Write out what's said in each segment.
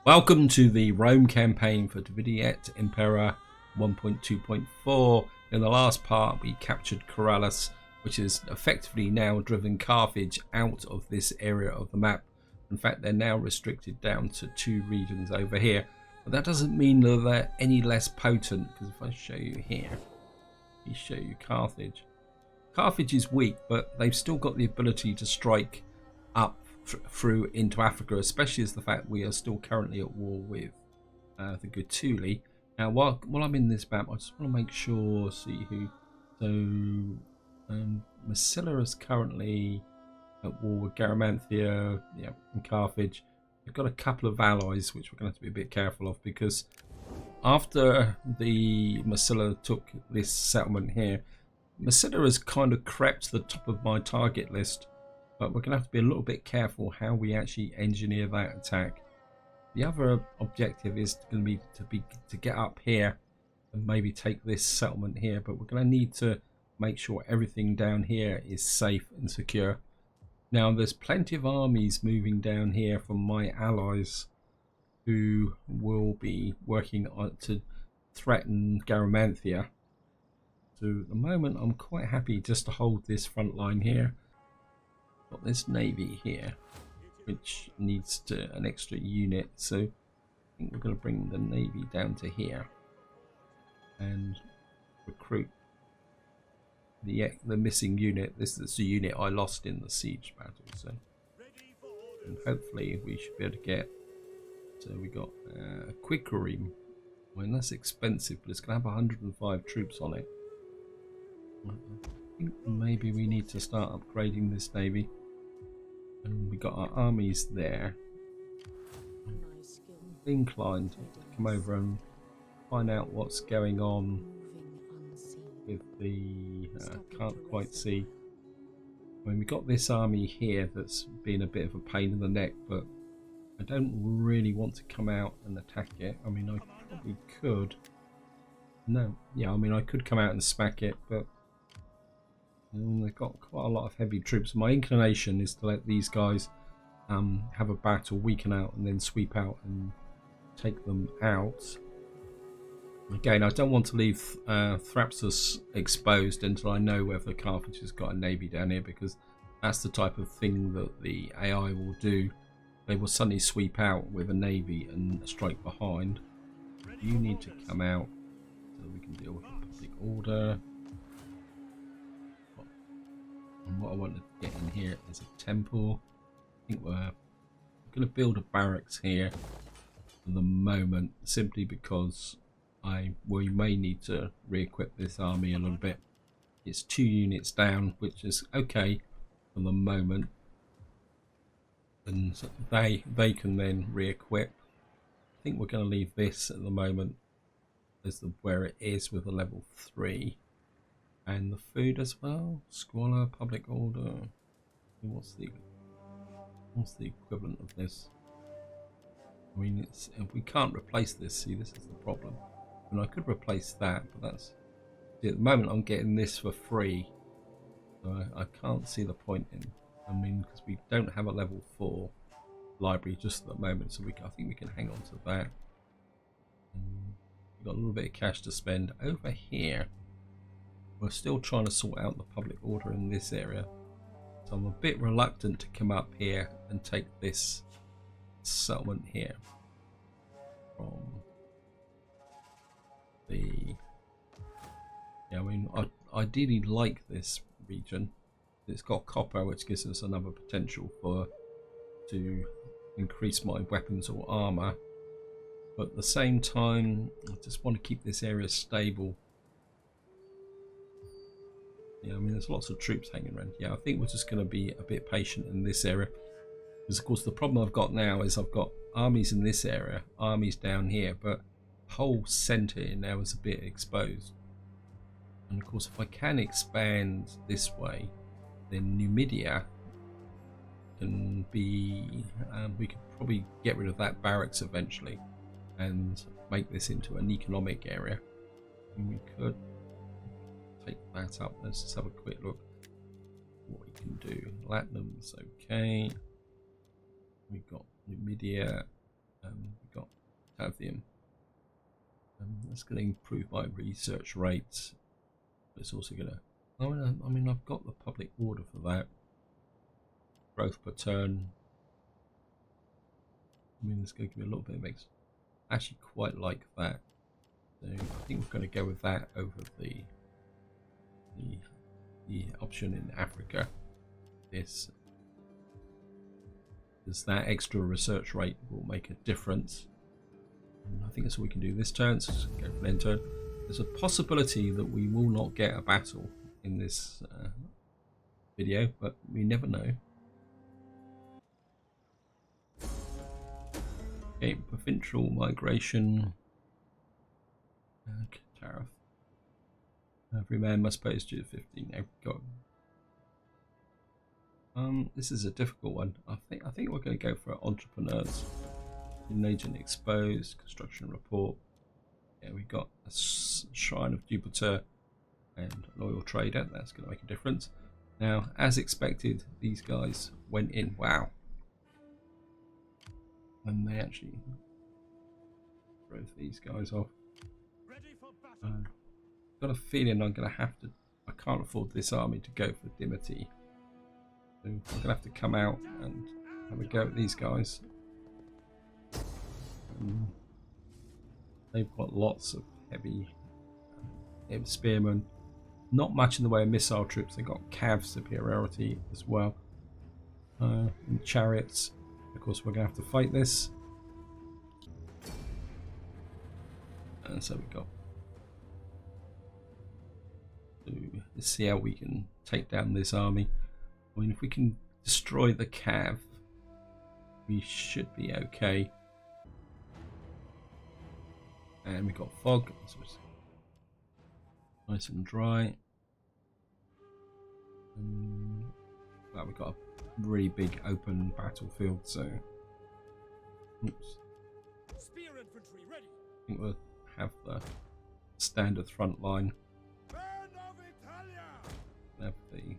Welcome to the Rome campaign for Vidi Et Impera 1.2.4. In the last part we captured Corrales, which has effectively now driven Carthage out of this area of the map. In fact, they're now restricted down to 2 regions over here. But that doesn't mean that they're any less potent, because if I show you here, we show you Carthage. Carthage is weak, but they've still got the ability to strike up through into Africa, especially as the fact we are still currently at war with the Gutuli. Now, while I'm in this map, I just want to make sure, see who. So, Massilla is currently at war with Garamanthia, and Carthage. We've got a couple of allies which we're going to have to be a bit careful of, because after the Massilla took this settlement here, Massilla has kind of crept to the top of my target list. But we're going to have to be a little bit careful how we actually engineer that attack. The other objective is going to be to get up here and maybe take this settlement here. But we're going to need to make sure everything down here is safe and secure. Now, there's plenty of armies moving down here from my allies who will be working on to threaten Garamanthia. So at the moment, I'm quite happy just to hold this front line here. Got this navy here which needs an extra unit, so I think we're going to bring the navy down to here and recruit the missing unit. This is the unit I lost in the siege battle, so and hopefully we should be able to get. So we got a Quickerim. I mean, that's expensive, but it's going to have 105 troops on it. I think maybe we need to start upgrading this navy. And we got our armies there. Inclined to come over and find out what's going on with the can't quite see. I mean, we got this army here that's been a bit of a pain in the neck, but I don't really want to come out and attack it. I mean, I probably could. No, yeah, I mean, I could come out and smack it, but they've got quite a lot of heavy troops. My inclination is to let these guys have a battle, weaken out, and then sweep out and take them out. Again, I don't want to leave Thrapsus exposed until I know whether Carthage has got a navy down here, because that's the type of thing that the AI will do. They will suddenly sweep out with a navy and strike behind. You need to come out so we can deal with the public order. And what I want to get in here is a temple. I think we're going to build a barracks here for the moment, simply because we may need to re-equip this army a little bit. It's 2 units down, which is okay for the moment, and they can then re-equip. I think we're going to leave this at the moment as where it is with a level 3. And the food as well. Squalor, public order. What's the equivalent of this? I mean, we can't replace this. See, this is the problem. And I could replace that, but that's see, at the moment I'm getting this for free, so I can't see the point in. I mean, because we don't have a level 4 library just at the moment, so I think we can hang on to that. We've got a little bit of cash to spend over here. We're still trying to sort out the public order in this area, so I'm a bit reluctant to come up here and take this settlement here from the. Yeah, I mean, I ideally like this region. It's got copper, which gives us another potential to increase my weapons or armor, but at the same time, I just want to keep this area stable. Yeah, I mean, there's lots of troops hanging around. Yeah, I think we're just going to be a bit patient in this area. Because, of course, the problem I've got now is I've got armies in this area, armies down here, but the whole centre here now is a bit exposed. And, of course, if I can expand this way, then Numidia can be... we could probably get rid of that barracks eventually and make this into an economic area. And we could take that up. Let's just have a quick look what we can do. Latinum's okay. We've got Numidia. We've got Pantheon. That's going to improve my research rates. It's also going to... I mean, I've got the public order for that. Growth per turn. I mean, it's going to give me a little bit of mix. I actually quite like that. So I think we're going to go with that over the option in Africa. This, because that extra research rate will make a difference. And I think that's all we can do this turn. So let's go for an end turn. There's a possibility that we will not get a battle in this video, but we never know. Okay, provincial migration. Tariff. Every man must pay his due 15. Now go. This is a difficult one. I think we're going to go for entrepreneurs. Hidden agent exposed. Construction report. Yeah, we got a shrine of Jupiter and an oil trader. That's going to make a difference. Now, as expected, these guys went in. Wow. And they actually drove these guys off. Got a feeling I'm going to have to... I can't afford this army to go for Dimity. So I'm going to have to come out and have a go at these guys. They've got lots of heavy spearmen. Not much in the way of missile troops. They've got cav superiority as well. And chariots. Of course, we're going to have to fight this. And so we got... Let's see how we can take down this army. I mean, if we can destroy the cav, we should be okay. And we got fog, so it's nice and dry. Well, we got a really big open battlefield, so oops. Spear infantry ready. I think we'll have the standard front line. Have the...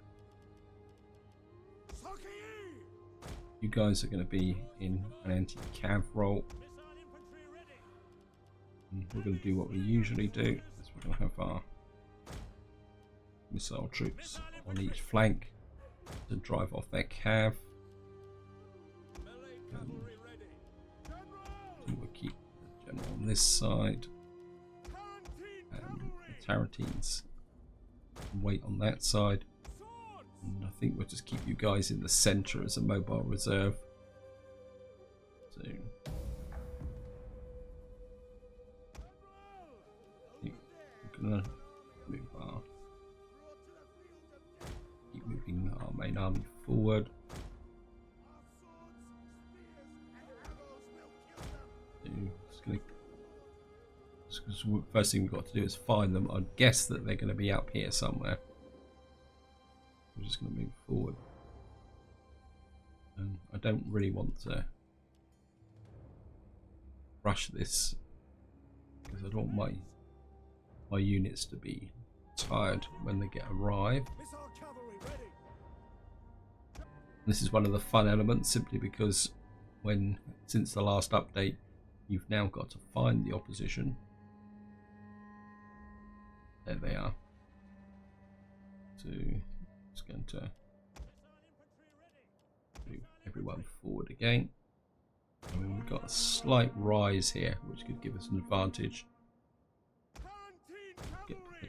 You guys are going to be in an anti-cav role. And we're going to do what we usually do. Is we're going to have our missile troops on each flank to drive off their cav. And we'll keep the general on this side. And the Tarantines wait on that side. And I think we'll just keep you guys in the center as a mobile reserve. So we're gonna move keep moving our main army forward. First thing we've got to do is find them. I'd guess that they're going to be up here somewhere. We're just going to move forward. And I don't really want to rush this because I don't want my units to be tired when they arrive. This is one of the fun elements, simply because since the last update, you've now got to find the opposition. There they are. So just going to move everyone forward again. I mean, we've got a slight rise here, which could give us an advantage. Get the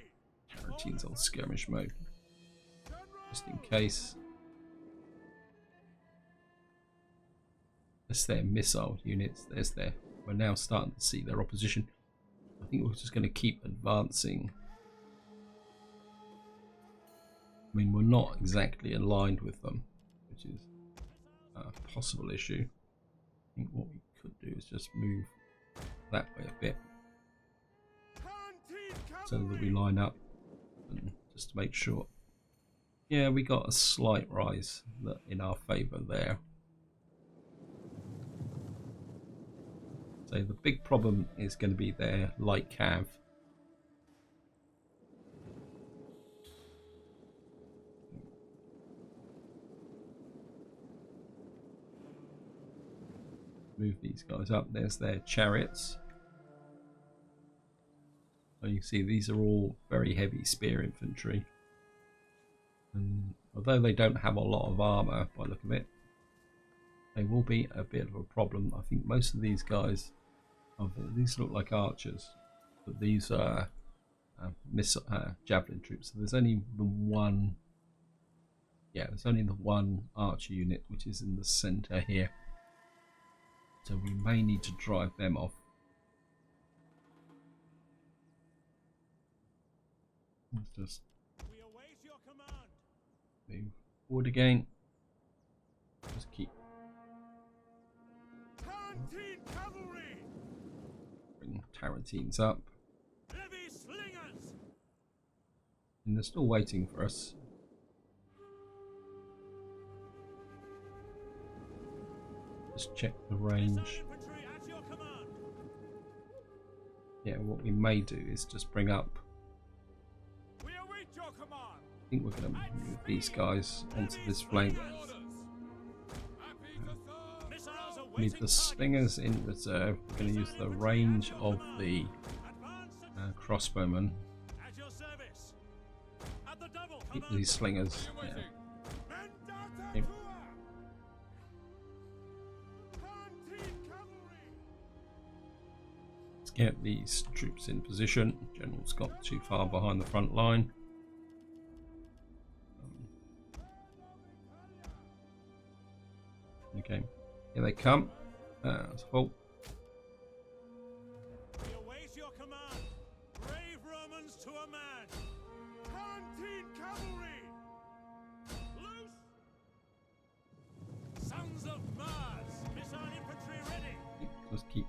Tarantines on skirmish mode, just in case. That's their missile units. There's their. We're now starting to see their opposition. I think we're just going to keep advancing. I mean, we're not exactly aligned with them, which is a possible issue. I think what we could do is just move that way a bit, so that we line up, and just to make sure. Yeah, we got a slight rise in our favour there. So the big problem is going to be their light cav. move these guys up. There's their chariots. So you can see these are all very heavy spear infantry. And although they don't have a lot of armor by the look of it, they will be a bit of a problem. I think most of these guys, these look like archers, but these are javelin troops. So there's only the one. Yeah, there's only the one archer unit, which is in the center here. So we may need to drive them off. Let's just move forward again. Just keep. Bring Tarantines up. And they're still waiting for us. Just check the range. Yeah, what we may do is just bring up. I think we're going to move these guys onto this flank. We need the slingers in reserve. We're going to use the range of the crossbowmen. Keep these slingers. Yeah. Okay. Let's get these troops in position. General's got too far behind the front line. Okay, here they come. Let's halt. We await your command. Brave Romans to a man. Pantheon cavalry. Loose. Sons of Mars. Missile infantry ready. Just keep.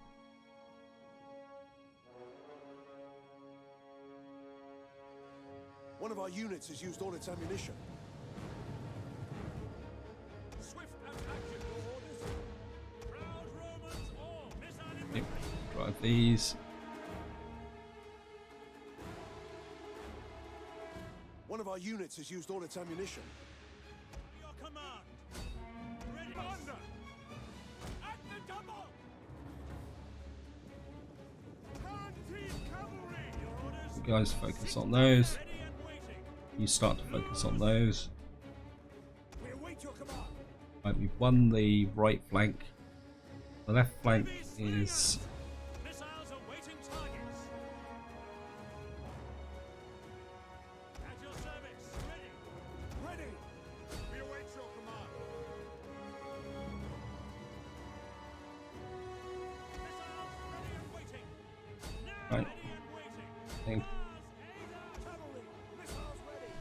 One of our units has used all its ammunition. Drive these. One of our units has used all its ammunition. Your command. Ready. Commander. At the double. Pantheon cavalry. Your orders. You guys focus on those. You start to focus on those. We await your command. Right, we've won the right flank. The left flank is. Missiles awaiting targets. At your service. Ready. Ready. We await your command. Missiles ready and waiting. Now Right. ready and waiting. Thank Cavalry. Missiles ready.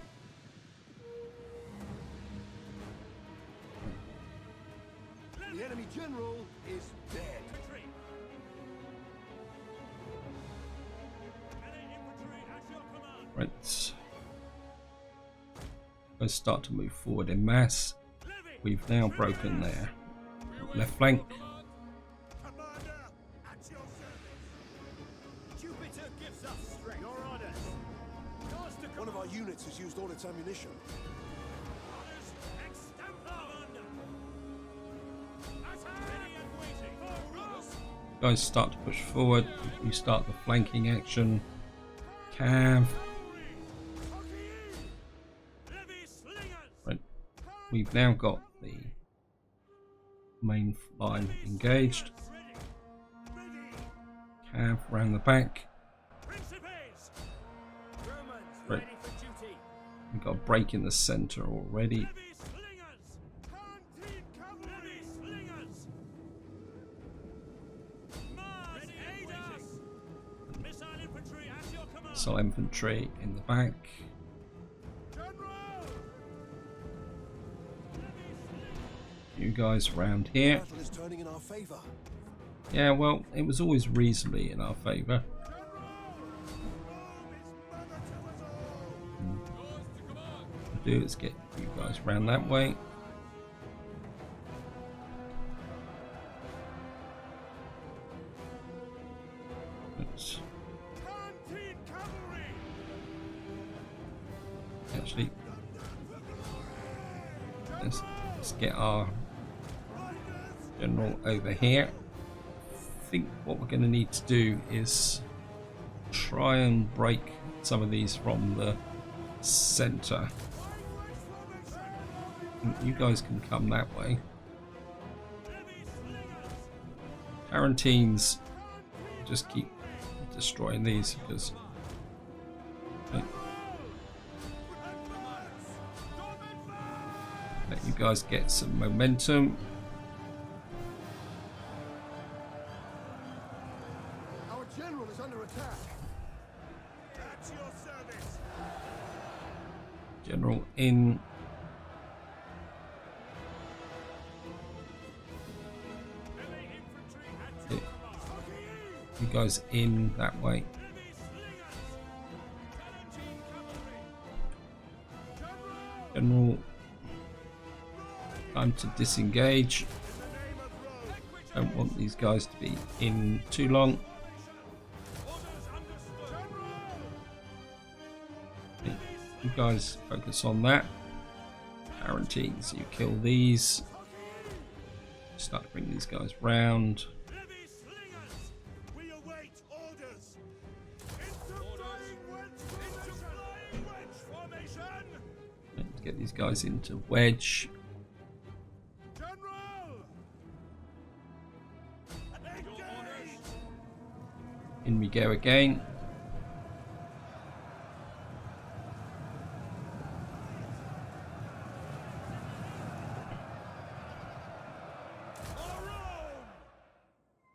The enemy general is dead. Infantry. Melee infantry at your command. Right. Let's start to move forward in mass. Levy. We've now broken their left flank. Commander, at your service. Jupiter gives us strength. Your orders. One of our units has used all its ammunition. Orders extemporander. Attack. Ready and waiting. For Ross. Guys start to push forward. You start the flanking action. Cav. Levy slingers. Right. We've now got the main line engaged. Ready. Ready. Cav round the back. Principes. Romans Right. ready for duty. We've got a break in the center already. Levy slingers. Pantheon cavalry. Levy slingers. Mars aid us. Missile infantry at your command. Missile infantry in the back. General. You guys around here. Battle is turning in our favor. Yeah, well, it was always reasonably in our favour. What we'll do is get you guys round that way. Oops. Pantheon cavalry. Actually, let's get our general over here. think what we're going to need to do is try and break some of these from the center. You guys can come that way. Tarantines, just keep destroying these because let you guys get some momentum. Our general is under attack. At your service. General in. Melee infantry at your command. You guys in that way. Heavy slingers. Palatine cavalry. General, time to disengage. Don't want these guys to be in too long. You guys focus on that. Tarantines, you kill these. Start to bring these guys round. Heavy slingers. We await orders. Into flying wedge formation. Let's get these guys into wedge. General. Engage. In we go again.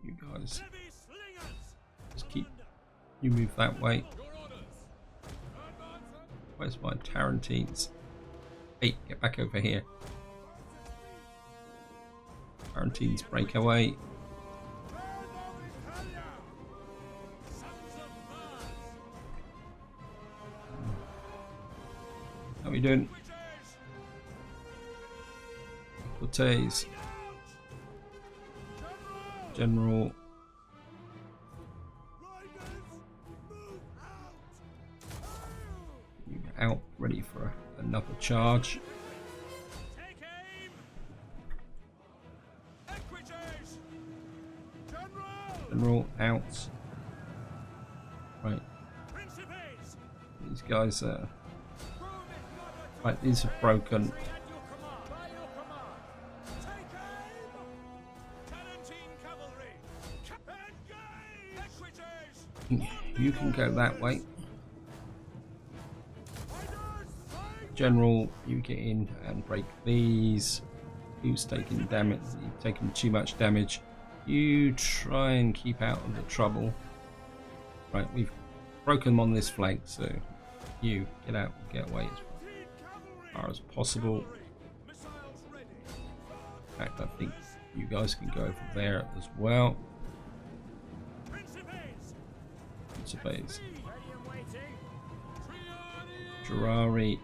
You guys Heavy slingers. just keep. You move that way. Where's my Tarantines? Hey, get back over here. Tarantines break away. How are we doing? Cortez. General. You out, ready for another charge. Take aim. Equitage. General. General out. Right, Principes. these guys are. Right, these are broken. At your command. By your command. Take aim. Palatine cavalry. Engage. Equitage. You can go that way. General, you get in and break these. Who's taking damage? You've taken too much damage. You try and keep out of the trouble. Right, we've broken them on this flank, so you get out, get away as far as possible. Missiles ready. In fact, I think you guys can go over there as well. Principes. Principes. Ready and waiting. Gerari,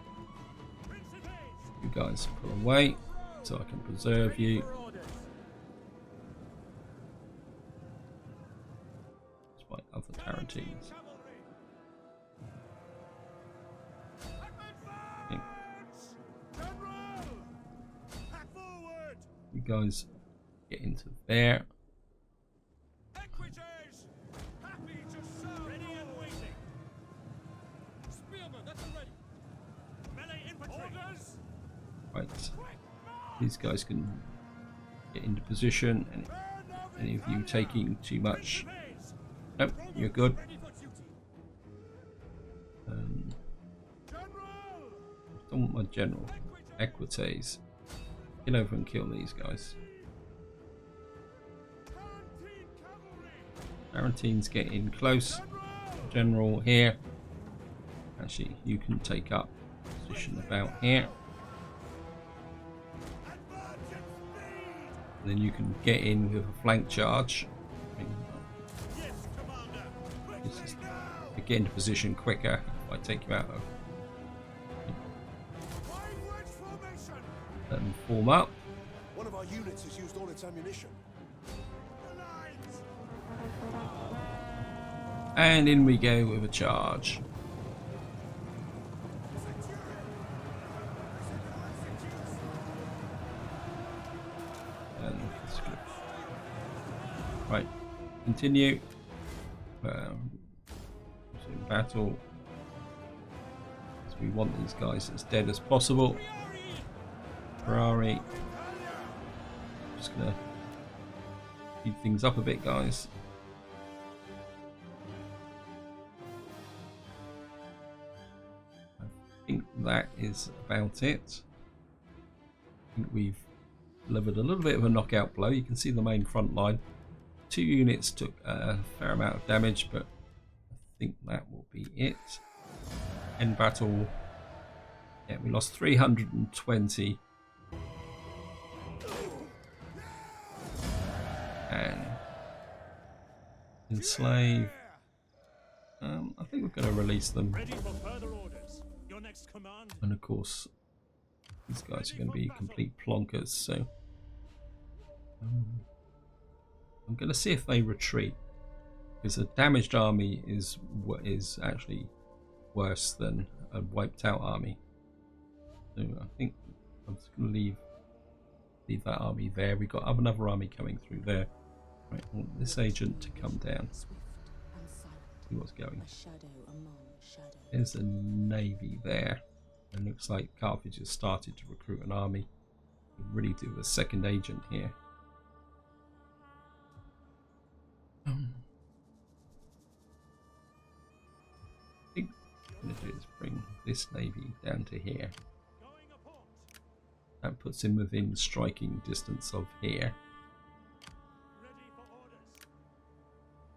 Principes. you guys pull away so I can preserve you. Despite other Tarantines. Okay, General. Forward. you guys get into there. Equitage. Happy to serve. Ready and waiting. Spearmen at the ready. Melee infantry. Orders. Right, these guys can get into position, and any of you taking too much. Nope, you're good. Ready for duty. General. Don't want my general. Equites. Get over and kill these guys. Palatine cavalry. Tarantines get in close. General here. Actually, you can take up position about here. And then you can get in with a flank charge. Yes, Commander. This is to get into position quicker if I take you out of. Flying wedge formation. Let them form up. One of our units has used all its ammunition. The lines. And in we go with a charge. And right, continue. In battle. So we want these guys as dead as possible. Ferrari. Just gonna speed things up a bit, guys. I think that is about it. I think we've delivered a little bit of a knockout blow. You can see the main front line. 2 units took a fair amount of damage, but I think that will be it. End battle. Yeah, we lost 320. And enslave. I think we're going to release them. Ready for further orders. Your next command. And of course, these guys are going to be complete plonkers, so I'm going to see if they retreat, because a damaged army is actually worse than a wiped out army. So I think I'm just going to leave that army there. We've got another army coming through there. Right, I want this agent to come down. See what's going. There's a navy there. It looks like Carthage has started to recruit an army. We really do a second agent here. I think what I'm going to do is bring this navy down to here. That puts him within striking distance of here.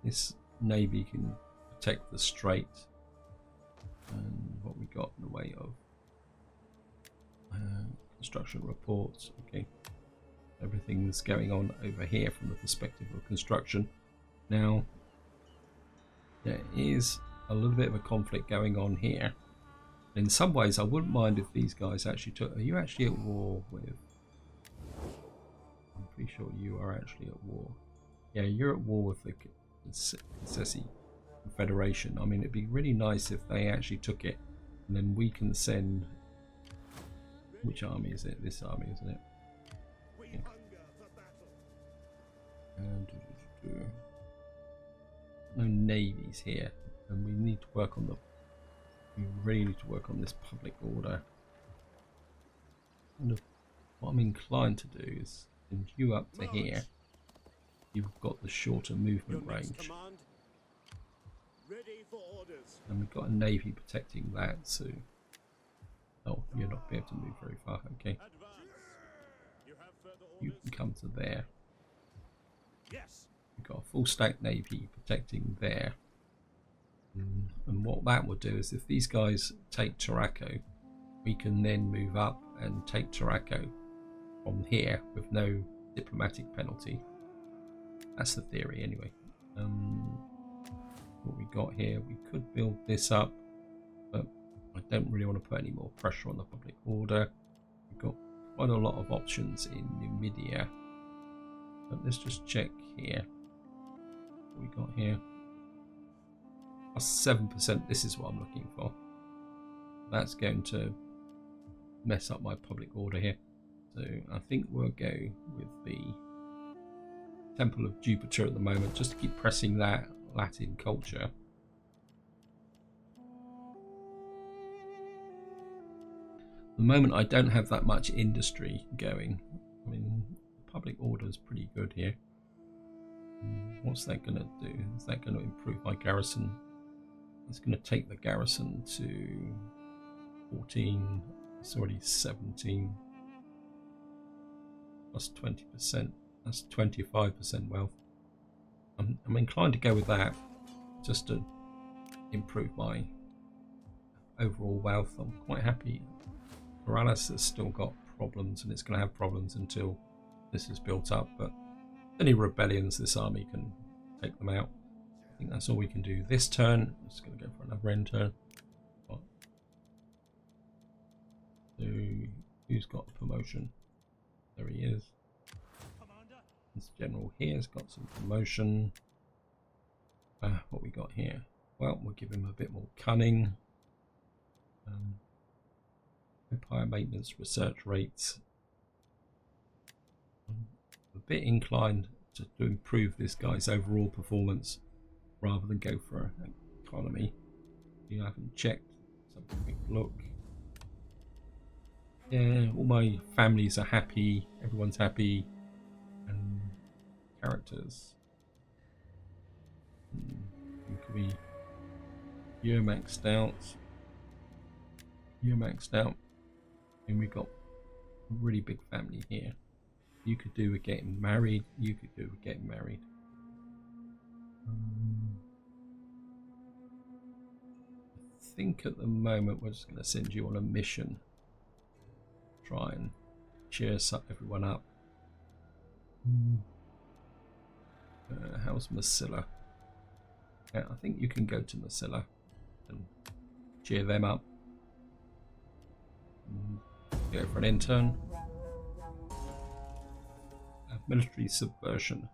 This navy can protect the strait. And what we got in the way of construction reports. Okay, everything's going on over here from the perspective of construction. Now, there is a little bit of a conflict going on here. In some ways, I wouldn't mind if these guys actually took... Are you actually at war with... I'm pretty sure you are actually at war. Yeah, you're at war with the Sessi Confederation. I mean, it'd be really nice if they actually took it. And then we can send... Which army is it? This army, isn't it? Yeah. And... no navies here. And we need to work on the... We really need to work on this public order. And what I'm inclined to do is send you up to here. You've got the shorter movement range. Ready for orders. And we've got a navy protecting that, so... Oh, you're not be able to move very far, okay. You can come to there. Yes. We've got a full stack navy protecting there. And what that will do is if these guys take Tarraco, we can then move up and take Tarraco from here with no diplomatic penalty. That's the theory anyway. What we got here, we could build this up, but I don't really want to put any more pressure on the public order. We've got quite a lot of options in Numidia. But let's just check here. What we got here. Plus 7%, this is what I'm looking for. That's going to mess up my public order here. So I think we'll go with the Temple of Jupiter at the moment, just to keep pressing that Latin culture. At the moment I don't have that much industry going. I mean, public order is pretty good here. What's that going to do? Is that going to improve my garrison? It's going to take the garrison to 14. It's already 17. Plus 20%. That's 25% wealth. I'm inclined to go with that, just to improve my overall wealth. I'm quite happy. Morales has still got problems, and it's going to have problems until this is built up. But any rebellions, this army can take them out. I think that's all we can do this turn. I'm just going to go for another end turn. So, who's got the promotion? There he is. This general here has got some promotion. What we got here? Well, we'll give him a bit more cunning. Empire maintenance research rates. I'm a bit inclined to improve this guy's overall performance rather than go for an economy. You haven't checked. Let's have a quick look. Yeah, all my families are happy. Everyone's happy. And characters. You're maxed out. You're maxed out. And we've got a really big family here. You could do with getting married. You could do with getting married. I think at the moment we're just going to send you on a mission. Try and cheer everyone up. How's Masilla? Yeah, I think you can go to Masilla and cheer them up. Go for an intern. Military subversion.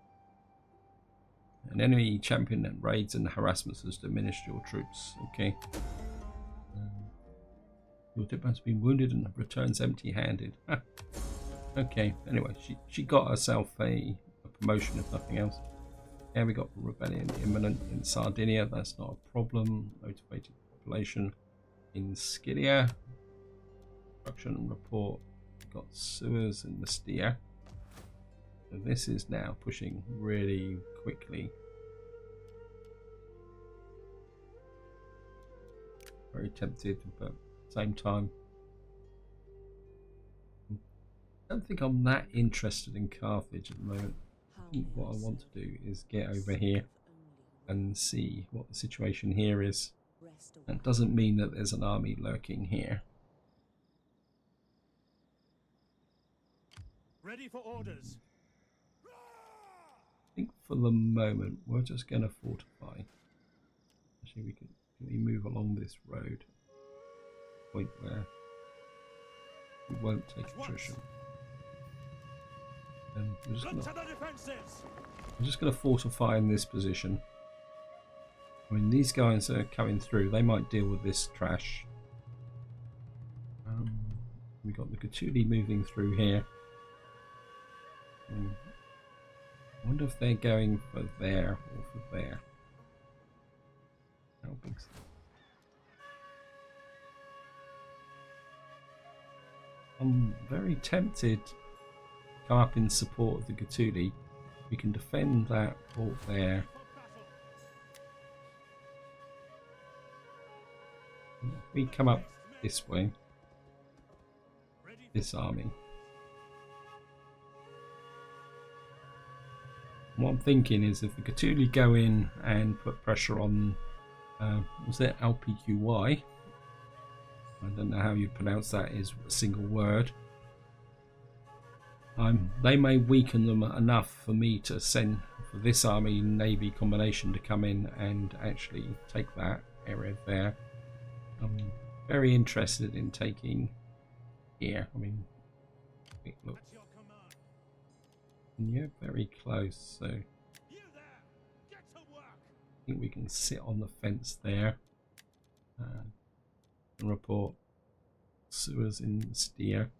An enemy champion that raids and harassments has diminished your troops. Okay. Your diplomat has been wounded and returns empty-handed. Okay. Anyway, she got herself a promotion, if nothing else. Yeah, we got rebellion imminent in Sardinia. That's not a problem. Motivated population in Scythia. Production report. We've got sewers in Mystia. So this is now pushing really quickly. Very tempted, but at the same time, I don't think I'm that interested in Carthage at the moment. I think what I want to do is get over here and see what the situation here is. That doesn't mean that there's an army lurking here. Ready for orders. I think for the moment we're just going to fortify. Actually, we can move along this road. Point where we won't take attrition. And we're just going to fortify in this position. I mean, these guys are coming through. They might deal with this trash. We got the Gatuli moving through here. I wonder if they're going for there or for there. I don't think so. I'm very tempted to come up in support of the Gatuli. We can defend that port there. If we come up this way, this army. What I'm thinking is if the Gatuli go in and put pressure on, was it LPQY? I don't know how you pronounce that, is a single word. They may weaken them enough for me to send for this army navy combination to come in and actually take that area there. I'm very interested in taking here. I mean, look. Yeah, very close. So I think we can sit on the fence there and report sewers in Steer.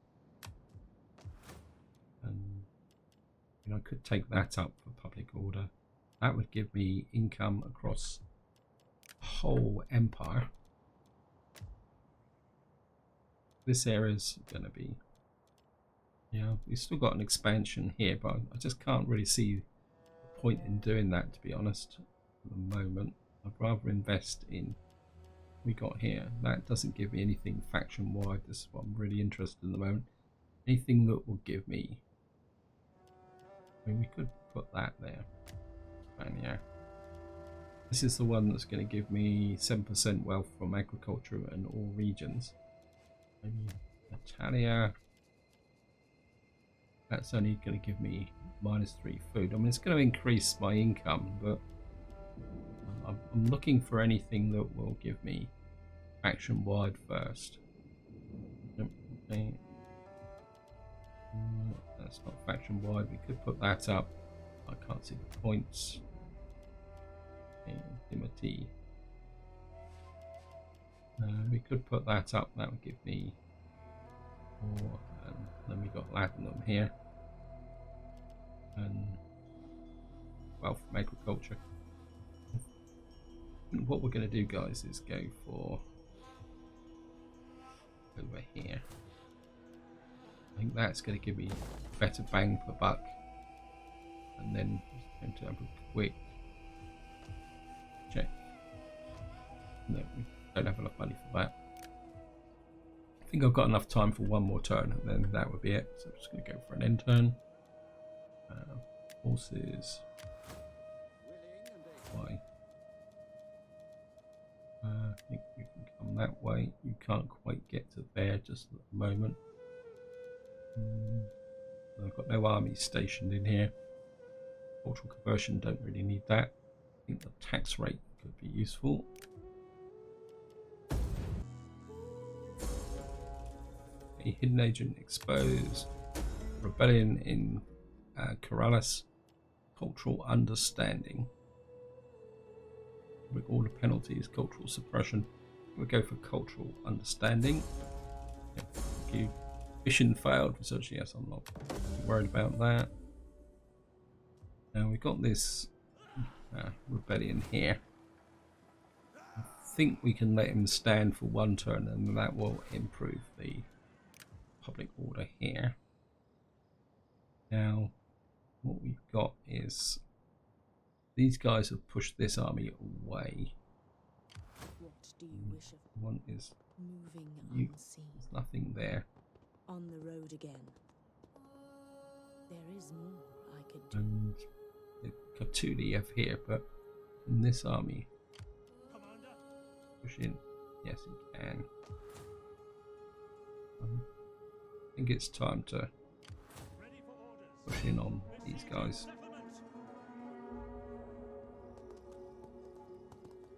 And I could take that up for public order. That would give me income across the whole empire. This area's going to be, yeah, we've still got an expansion here, but I just can't really see the point in doing that, to be honest, at the moment. I'd rather invest in what we got here. That doesn't give me anything faction wide. This is what I'm really interested in at the moment. Anything that will give me, I mean, we could put that there. And yeah, this is the one that's going to give me 7% wealth from agriculture and all regions. Maybe Italia. That's only going to give me -3 food. I mean, it's going to increase my income, but I'm looking for anything that will give me faction wide first. Okay. That's not faction wide. We could put that up. I can't see the points. Timothy. We could put that up. That would give me more. And then we got Latinum here. And wealth from agriculture. And what we're going to do, guys, is go for over here. I think that's going to give me better bang per buck. And then just going to have a quick check. No, we don't have enough money for that. I think I've got enough time for one more turn, and then that would be it. So I'm just going to go for an end turn. Horses. Why? I think you can come that way. You can't quite get to there just at the moment. I've got no armies stationed in here. Cultural conversion, don't really need that. I think the tax rate could be useful. A hidden agent exposed. Rebellion in Corrales. Cultural understanding. With all the penalties, cultural suppression. We'll go for cultural understanding. Yeah, thank you. Mission failed. Research, yes, I'm not worried about that. Now we've got this rebellion here. I think we can let him stand for one turn, and that will improve the public order here. Now, what we've got is these guys have pushed this army away. What do you wish of One is moving you. unseen? There's nothing there. On the road again. There is more I could do. And the Carthage here, but in this army, Commander, push in. Yes, he can. I think it's time to ready for orders. push in on these guys. Settlement.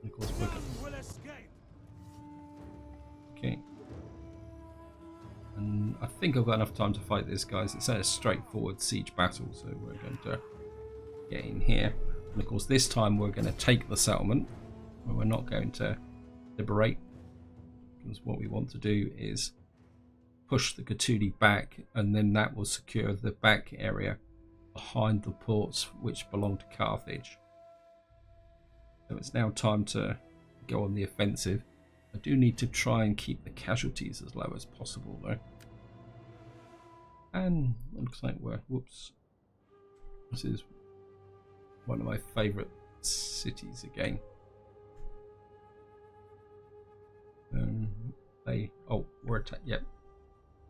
And of course, we're None will escape. okay. And I think I've got enough time to fight this, guys. It's a straightforward siege battle, so we're going to get in here. And of course, this time we're going to take the settlement. We're not going to liberate, because what we want to do is push the Carthage back, and then that will secure the back area behind the ports which belong to Carthage. So it's now time to go on the offensive. I do need to try and keep the casualties as low as possible though. And it looks like we're, whoops, this is one of my favourite cities again. We're attacked. Yep,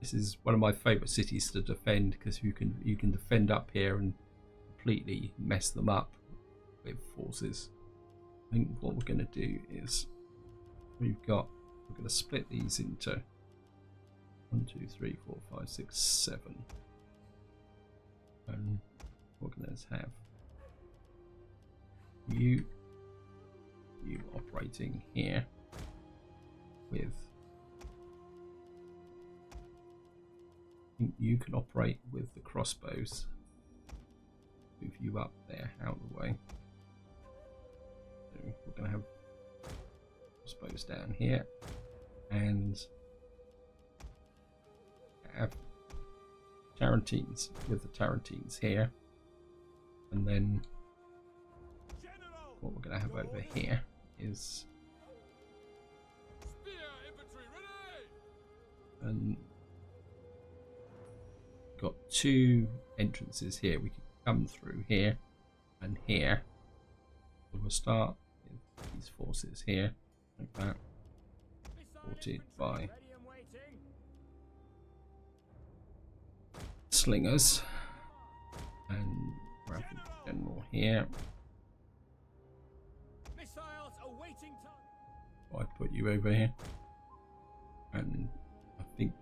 this is one of my favourite cities to defend, because you can defend up here and completely mess them up with forces. I think what we're going to do is we're going to split these into 1, 2, 3, 4, 5, 6, 7. And we're going to have you operating here with, you can operate with the crossbows. Move you up there out of the way. So we're going to have crossbows down here and have Tarantines with the Tarantines here, and then what we're going to have over here is and got two entrances here. We can come through here and here. So we'll start with these forces here, like that, supported by slingers, and grab the general here. Missiles awaiting target. I put you over here, and I think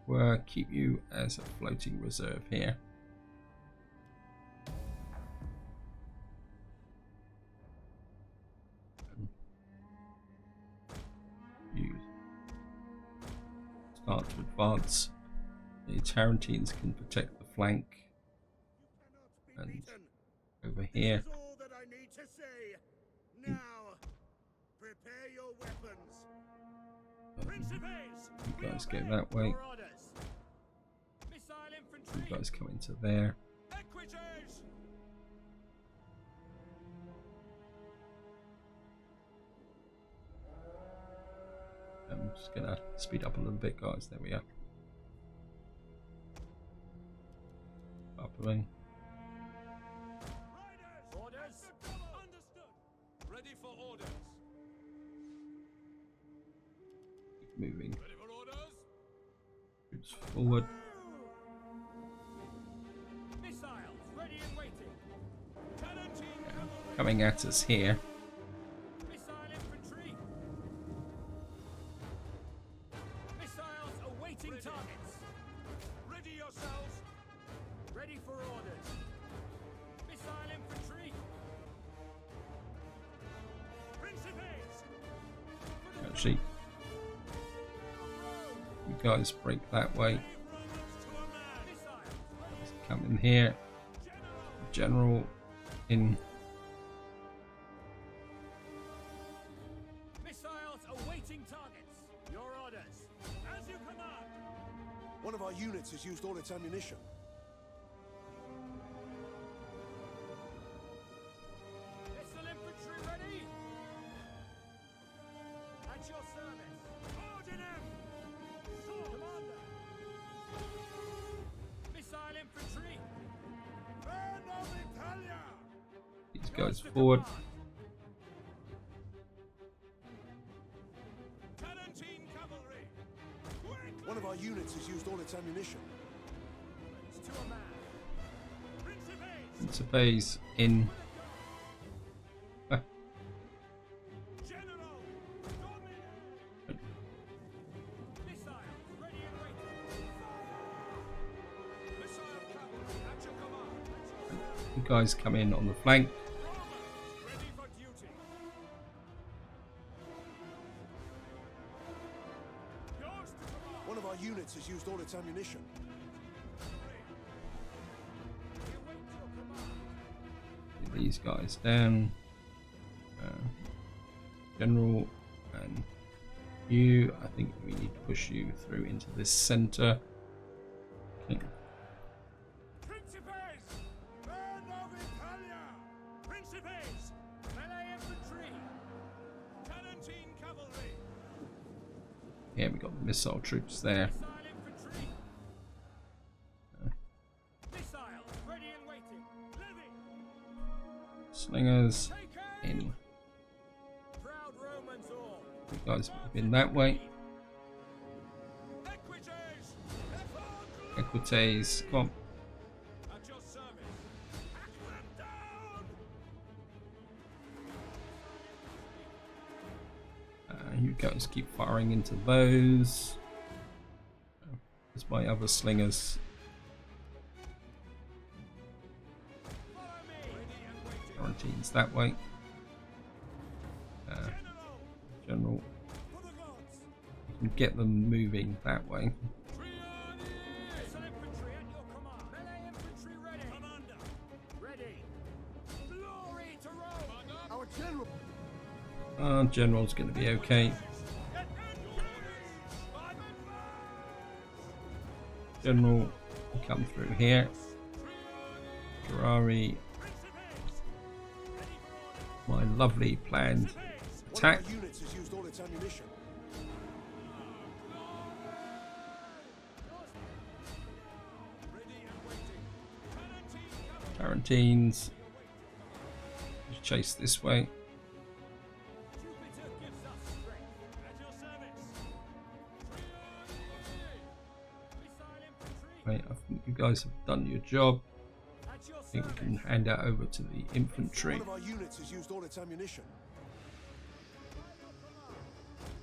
we'll keep you as a floating reserve here. You start to advance. The Tarantines can protect the flank, and over here. This is all that I need to say. Now, prepare your weapons. Principes, You guys go that way. your orders. Missile infantry. You guys come into there. Equites! I'm just gonna speed up a little bit, guys. There we are. Upping. Orders! Understood! Ready for orders! Moving Ready for orders! troops forward. Missiles ready and waiting! Palatine cavalry! Coming at us here. Missile infantry! Missiles awaiting targets! Ready yourselves! Ready for orders! Missile infantry! Principes! Actually, you guys break that way. Romans to a man! Missiles! Come in here. General in. Missiles awaiting targets! Your orders! As you command! One of our units has used all its ammunition. Missile infantry ready! At your service! Ordinem! Commander! Missile infantry! Burn of Italia! These guys forward. Palatine cavalry! One of our units has used all its ammunition. To a man! Principes! Principes in. General! Domine! Missiles ready and waiting! Missile cavalry at your command! You guys come in on the flank. Romans ready for duty! Yours to command! One of our units has used all its ammunition. We await your command! Get these guys down. General and you. I think we need to push you through into this center. Okay. Principes! Burn of Italia! Principes! Melee infantry! Palatine cavalry! Here we got the missile troops there. Missile infantry! Missiles ready and waiting! Living! Slingers Take in. aim! Proud Romans all! You guys move in that way. Equites! Equites, come on. At your service! Hack them down! You guys keep firing into those. There's my other slingers. Follow me! Ready and waiting! Quarantines that way. General! General, For the gods! you can get them moving that way. Missile infantry at your command! Melee infantry ready! Commander! Ready! Glory to Rome! Our general. General's going to be okay. General, you come through here. Ferrari, my lovely planned attack. One of our units has used all its ammunition. Tarantines. Just chase this way. Jupiter gives us strength. At your service. Missile infantry. Right, I think you guys have done your job. At your I think we service. can hand that over to the infantry. One of our units has used all its ammunition.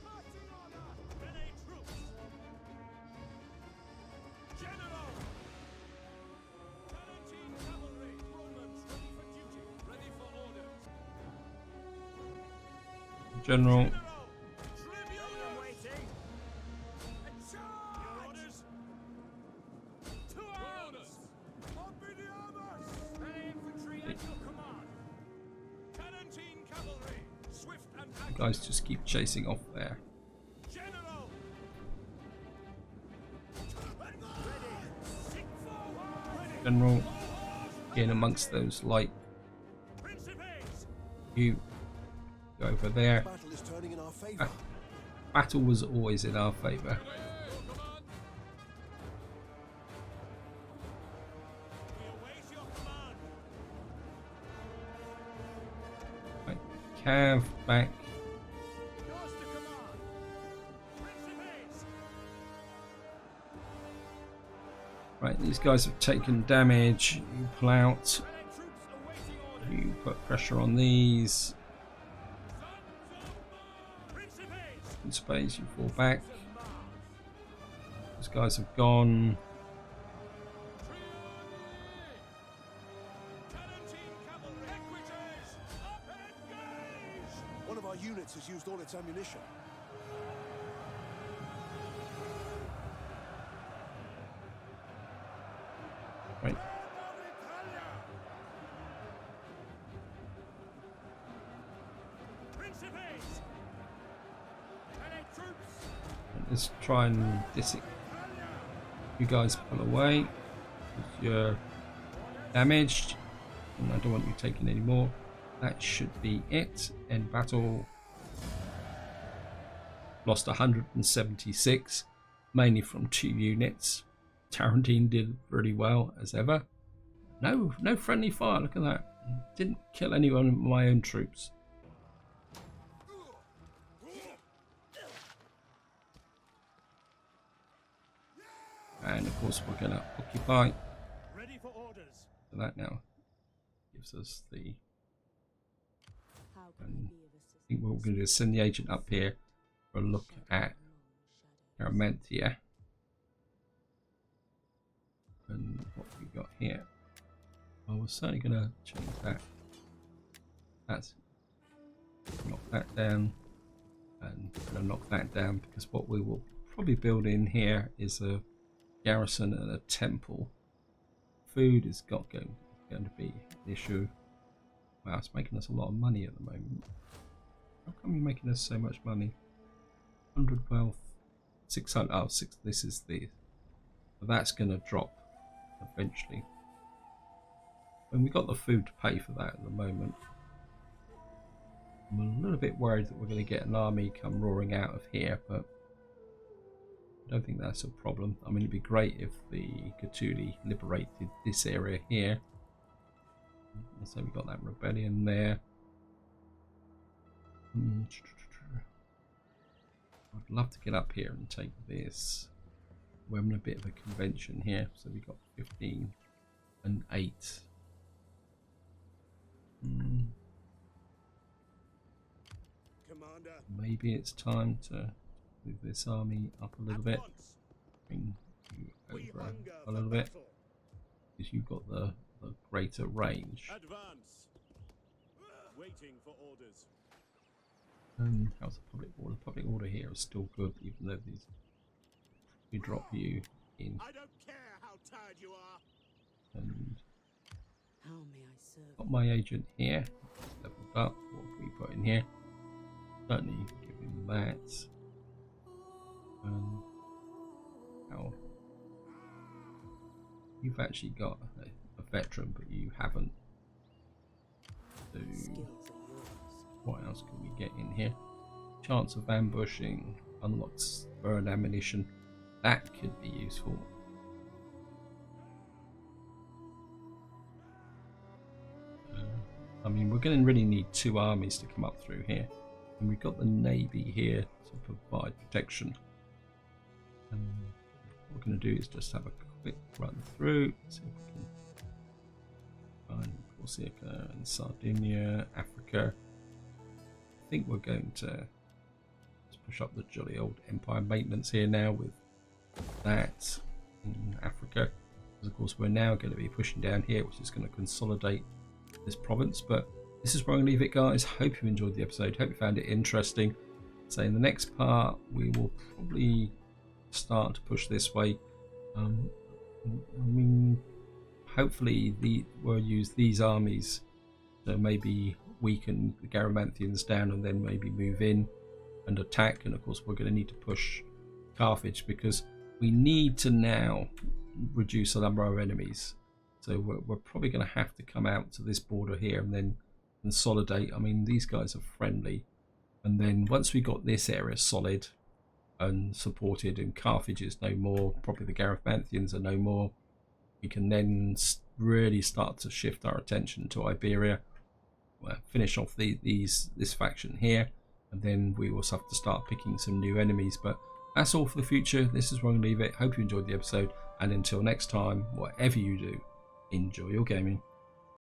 Marching order. Veni troops. General. Palatine cavalry. Romans ready for duty. Ready for orders. General, General. Tribune waiting. And charge. Your orders. To arms. Obediamus. Melee infantry at your command. Palatine cavalry. Swift and you active. guys just keep chasing off there. General! Ready! Sick forward! Ready! General, in amongst those light. Principes! You go over there. Battle is turning in our favor. Battle was always in our favour. We await your command. Right, Cav back. Yours to command. Principes! Right, these guys have taken damage. You pull out. Allied troops awaiting order. You put pressure on these. Principes! In space, you fall back. Those guys have gone. Palatine cavalry equities! Up and engage! One of our units has used all its ammunition. Right. Principes! Allied troops! Let's try and you guys pull away. You're damaged. And I don't want you taking any more. That should be it. End battle. Lost 176, mainly from 2 units. Tarantine did pretty well as ever. No friendly fire. Look at that. Didn't kill anyone of my own troops. And of course we're going to occupy. Ready for orders. So that now gives us the. How can I be of I think what we're going to do is send the agent up here for a look at Aramantia. And what we got here. Well, we're certainly going to change that. That's knock that down, and going to knock that down, because what we will probably build in here is a garrison and a temple. Food is going to be an issue. Wow, it's making us a lot of money at the moment. How come you're making us so much money? 100 wealth, 600. Oh, this is the. That's going to drop eventually. And we got the food to pay for that at the moment. I'm a little bit worried that we're going to get an army come roaring out of here, but I don't think that's a problem. I mean, it'd be great if the Gatuli liberated this area here. So we got that rebellion there. I'd love to get up here and take this. We're having a bit of a convention here, so we got 15 and 8. Commander. Maybe it's time to move this army up a little bit. Bring you over a little bit, because you've got the greater range. Advance. Waiting for orders. How's the public order? The public order here is still good, even though these we drop you in. I don't care how tired you are. And How may I serve? got my agent here, leveled up. What can we put in here? Certainly give him that. Now you've actually got a veteran, but you haven't. So Skills are yours. what else can we get in here? Chance of ambushing, unlocks burn ammunition. That could be useful. I mean, we're going to really need 2 armies to come up through here. And we've got the navy here to provide protection. And what we're going to do is just have a quick run through. See if we can find Corsica and Sardinia, Africa. I think we're going to push up the jolly old empire maintenance here now with that in Africa. Because of course we're now going to be pushing down here, which is going to consolidate this province. But this is where I'm going to leave it, guys. Hope you enjoyed the episode. Hope you found it interesting. So in the next part we will probably start to push this way. I mean, hopefully we'll use these armies to maybe weaken the Garamanthians down, and then maybe move in and attack. And of course we're going to need to push Carthage, because we need to now reduce the number of enemies. So we're probably going to have to come out to this border here and then consolidate. I mean, these guys are friendly. And then once we got this area solid and supported and Carthage is no more, probably the Gareth Pantheons are no more, we can then really start to shift our attention to Iberia. Well, finish off this faction here, and then we will have to start picking some new enemies. But that's all for the future. This is where I'm going to leave it. Hope you enjoyed the episode, and until next time, whatever you do, enjoy your gaming.